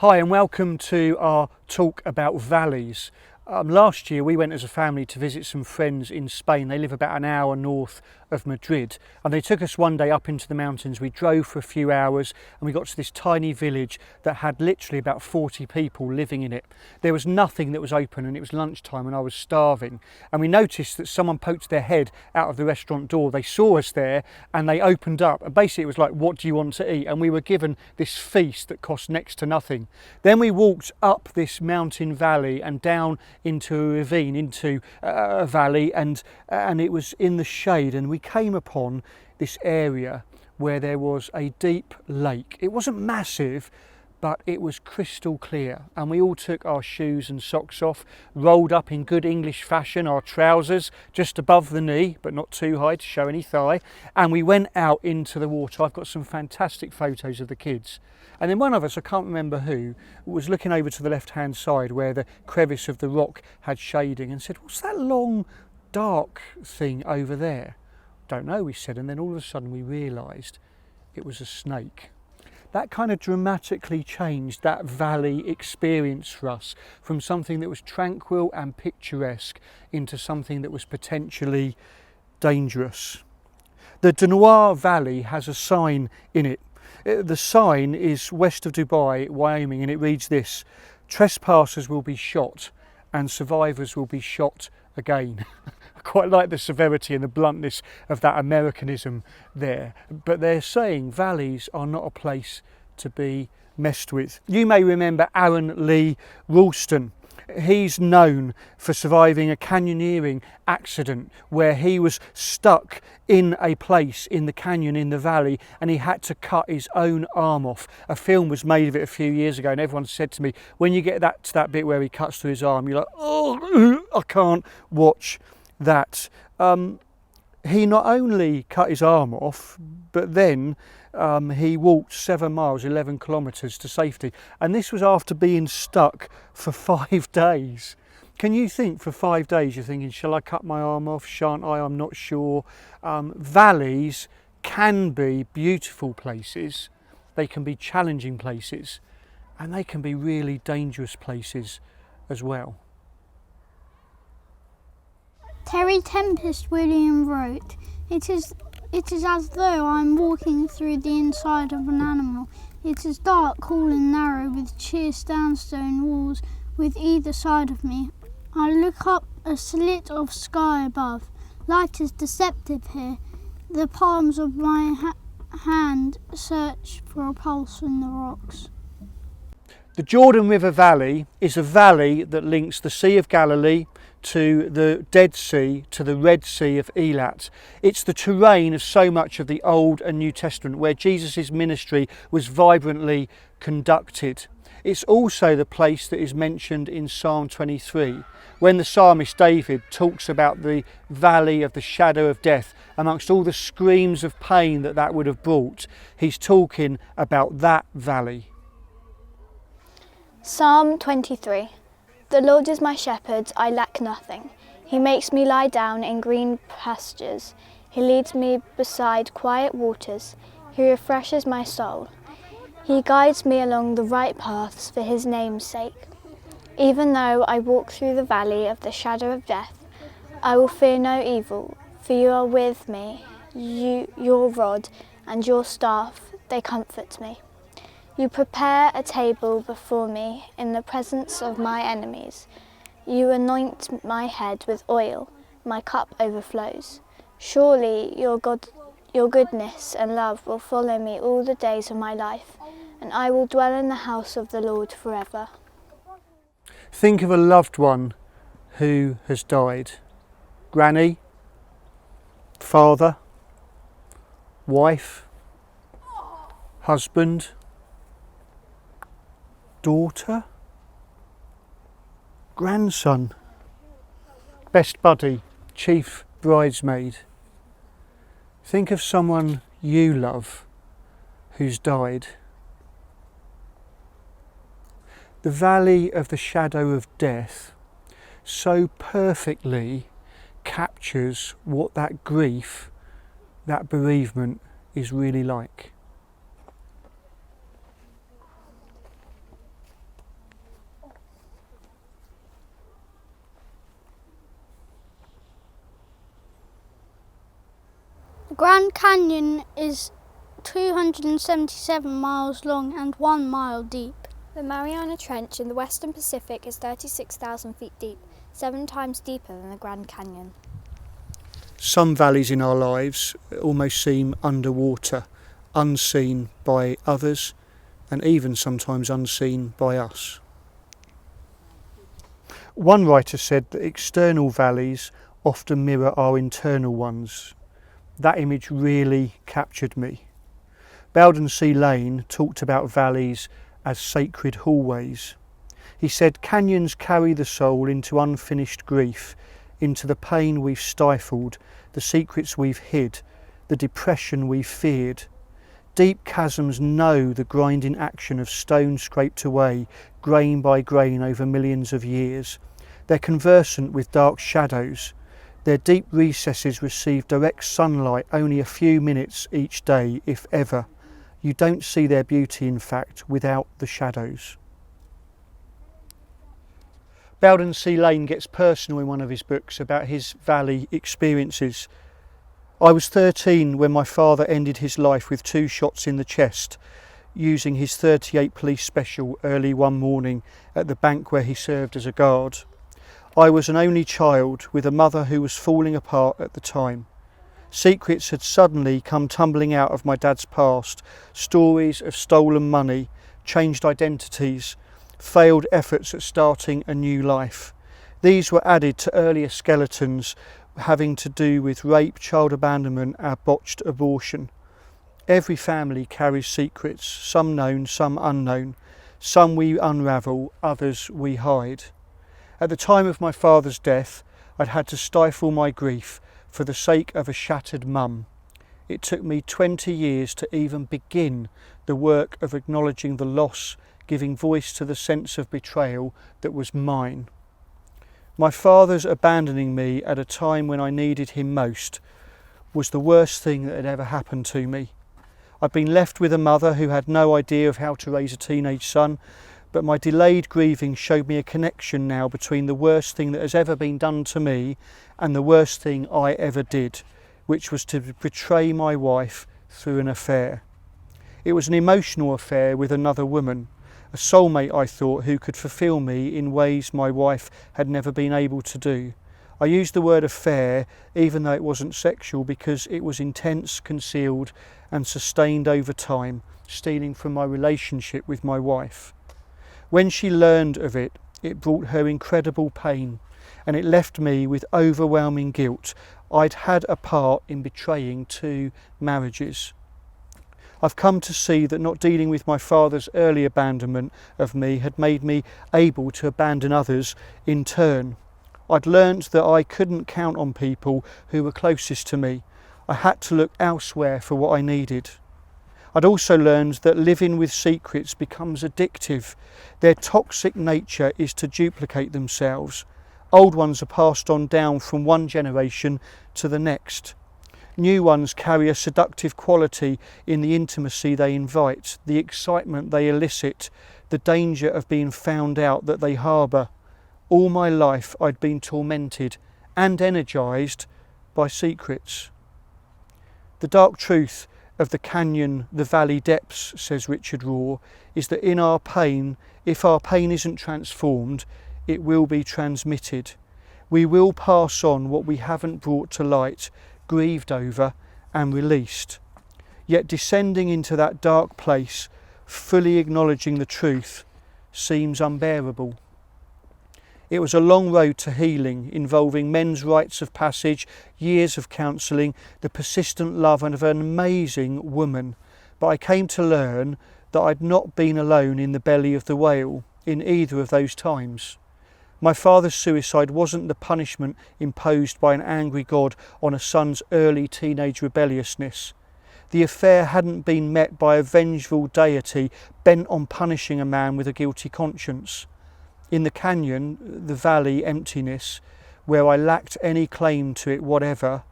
Hi and welcome to our talk about valleys. Last year we went as a family to visit some friends in Spain. They live about an hour north of Madrid, and they took us one day up into the mountains. We drove for a few hours and we got to this tiny village that had literally about 40 people living in it. There was nothing that was open and it was lunchtime and I was starving, and we noticed that someone poked their head out of the restaurant door. They saw us there and they opened up, and basically it was like, what do you want to eat? And we were given this feast that cost next to nothing. Then we walked up this mountain valley and down into a ravine, into a valley, and it was in the shade, and we came upon this area where there was a deep lake. It wasn't massive, but it was crystal clear, and we all took our shoes and socks off, rolled up in good English fashion, our trousers just above the knee but not too high to show any thigh, and we went out into the water. I've got some fantastic photos of the kids. And then one of us, I can't remember who, was looking over to the left hand side where the crevice of the rock had shading and said, "What's that long dark thing over there?" "Don't know," we said, and then all of a sudden we realised it was a snake. That kind of dramatically changed that valley experience for us, from something that was tranquil and picturesque into something that was potentially dangerous. The Denoir Valley has a sign in it. The sign is west of Dubai, Wyoming, and it reads this: "Trespassers will be shot and survivors will be shot again." I quite like the severity and the bluntness of that Americanism there. But they're saying valleys are not a place to be messed with. You may remember Aaron Lee Ralston. He's known for surviving a canyoneering accident where he was stuck in a place in the canyon in the valley and he had to cut his own arm off. A film was made of it a few years ago, and everyone said to me, when you get to that bit where he cuts through his arm, you're like, oh, I can't watch that. He not only cut his arm off, but then he walked 7 miles, 11 kilometres to safety. And this was after being stuck for 5 days. Can you think, for 5 days you're thinking, shall I cut my arm off? Shan't I? I'm not sure. Valleys can be beautiful places. They can be challenging places. And they can be really dangerous places as well. Terry Tempest William wrote, It is as though I am walking through the inside of an animal. It is dark, cool and narrow, with sheer sandstone walls with either side of me. I look up a slit of sky above. Light is deceptive here. The palms of my hand search for a pulse in the rocks. The Jordan River Valley is a valley that links the Sea of Galilee to the Dead Sea, to the Red Sea of Eilat. It's the terrain of so much of the Old and New Testament where Jesus' ministry was vibrantly conducted. It's also the place that is mentioned in Psalm 23, when the psalmist David talks about the valley of the shadow of death. Amongst all the screams of pain that would have brought, he's talking about that valley. Psalm 23. The Lord is my shepherd, I lack nothing. He makes me lie down in green pastures. He leads me beside quiet waters. He refreshes my soul. He guides me along the right paths for his name's sake. Even though I walk through the valley of the shadow of death, I will fear no evil, for you are with me. Your rod and your staff, they comfort me. You prepare a table before me in the presence of my enemies. You anoint my head with oil, my cup overflows. Surely your goodness and love will follow me all the days of my life, and I will dwell in the house of the Lord forever. Think of a loved one who has died. Granny, father, wife, husband, daughter, grandson, best buddy, chief bridesmaid. Think of someone you love who's died. The valley of the shadow of death so perfectly captures what that grief, that bereavement is really like. The Grand Canyon is 277 miles long and 1 mile deep. The Mariana Trench in the Western Pacific is 36,000 feet deep, 7 times deeper than the Grand Canyon. Some valleys in our lives almost seem underwater, unseen by others, and even sometimes unseen by us. One writer said that external valleys often mirror our internal ones. That image really captured me. Bowdensea Lane talked about valleys as sacred hallways. He said canyons carry the soul into unfinished grief, into the pain we've stifled, the secrets we've hid, the depression we've feared. Deep chasms know the grinding action of stone scraped away, grain by grain over millions of years. They're conversant with dark shadows. Their deep recesses receive direct sunlight only a few minutes each day, if ever. You don't see their beauty, in fact, without the shadows. Bowdensea Lane gets personal in one of his books about his valley experiences. I was 13 when my father ended his life with 2 shots in the chest, using his 38 police special early one morning at the bank where he served as a guard. I was an only child with a mother who was falling apart at the time. Secrets had suddenly come tumbling out of my dad's past, stories of stolen money, changed identities, failed efforts at starting a new life. These were added to earlier skeletons having to do with rape, child abandonment, and botched abortion. Every family carries secrets, some known, some unknown. Some we unravel, others we hide. At the time of my father's death, I'd had to stifle my grief for the sake of a shattered mum. It took me 20 years to even begin the work of acknowledging the loss, giving voice to the sense of betrayal that was mine. My father's abandoning me at a time when I needed him most was the worst thing that had ever happened to me. I'd been left with a mother who had no idea of how to raise a teenage son, but my delayed grieving showed me a connection now between the worst thing that has ever been done to me and the worst thing I ever did, which was to betray my wife through an affair. It was an emotional affair with another woman, a soulmate I thought who could fulfil me in ways my wife had never been able to do. I used the word affair even though it wasn't sexual because it was intense, concealed and sustained over time, stealing from my relationship with my wife. When she learned of it, it brought her incredible pain and it left me with overwhelming guilt. I'd had a part in betraying 2 marriages. I've come to see that not dealing with my father's early abandonment of me had made me able to abandon others in turn. I'd learnt that I couldn't count on people who were closest to me. I had to look elsewhere for what I needed. I'd also learned that living with secrets becomes addictive. Their toxic nature is to duplicate themselves. Old ones are passed on down from one generation to the next. New ones carry a seductive quality in the intimacy they invite, the excitement they elicit, the danger of being found out that they harbour. All my life I'd been tormented and energised by secrets. The dark truth of the canyon, the valley depths, says Richard Rohr, is that in our pain, if our pain isn't transformed, it will be transmitted. We will pass on what we haven't brought to light, grieved over and released. Yet descending into that dark place, fully acknowledging the truth, seems unbearable. It was a long road to healing, involving men's rites of passage, years of counselling, the persistent love of an amazing woman. But I came to learn that I'd not been alone in the belly of the whale in either of those times. My father's suicide wasn't the punishment imposed by an angry God on a son's early teenage rebelliousness. The affair hadn't been met by a vengeful deity bent on punishing a man with a guilty conscience. In the canyon, the valley emptiness, where I lacked any claim to it whatever,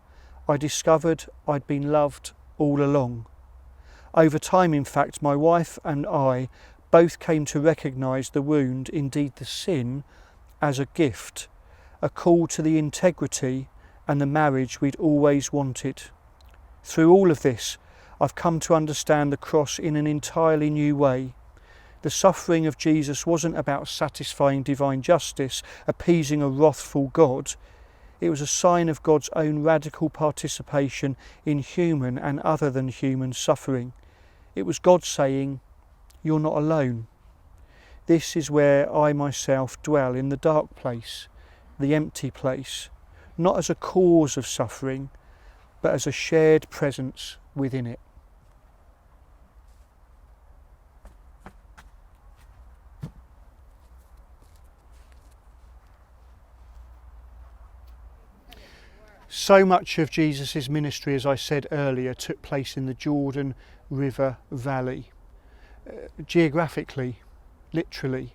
I discovered I'd been loved all along. Over time, in fact, my wife and I both came to recognise the wound, indeed the sin, as a gift, a call to the integrity and the marriage we'd always wanted. Through all of this, I've come to understand the cross in an entirely new way. The suffering of Jesus wasn't about satisfying divine justice, appeasing a wrathful God. It was a sign of God's own radical participation in human and other than human suffering. It was God saying, "You're not alone. This is where I myself dwell, in the dark place, the empty place, not as a cause of suffering, but as a shared presence within it." So much of Jesus' ministry, as I said earlier, took place in the Jordan River Valley, geographically, literally,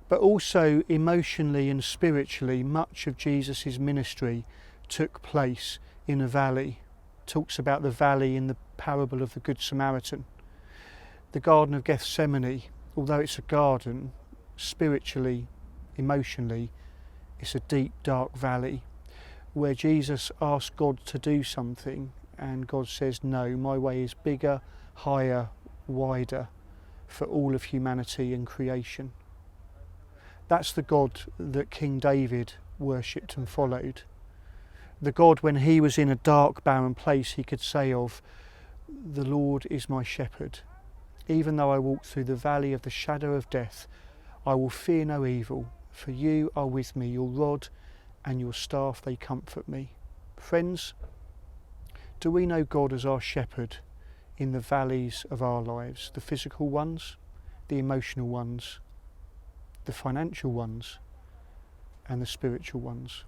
but also emotionally and spiritually. Much of Jesus' ministry took place in a valley. Talks about the valley in the parable of the Good Samaritan. The Garden of Gethsemane, although it's a garden, spiritually, emotionally, it's a deep, dark valley where Jesus asks God to do something and God says, "No, my way is bigger, higher, wider for all of humanity and creation." That's the God that King David worshipped and followed. The God, when he was in a dark, barren place, he could say of, "The Lord is my shepherd. Even though I walk through the valley of the shadow of death, I will fear no evil, for you are with me, your rod and your staff, they comfort me." Friends, do we know God as our shepherd in the valleys of our lives? The physical ones, the emotional ones, the financial ones, and the spiritual ones.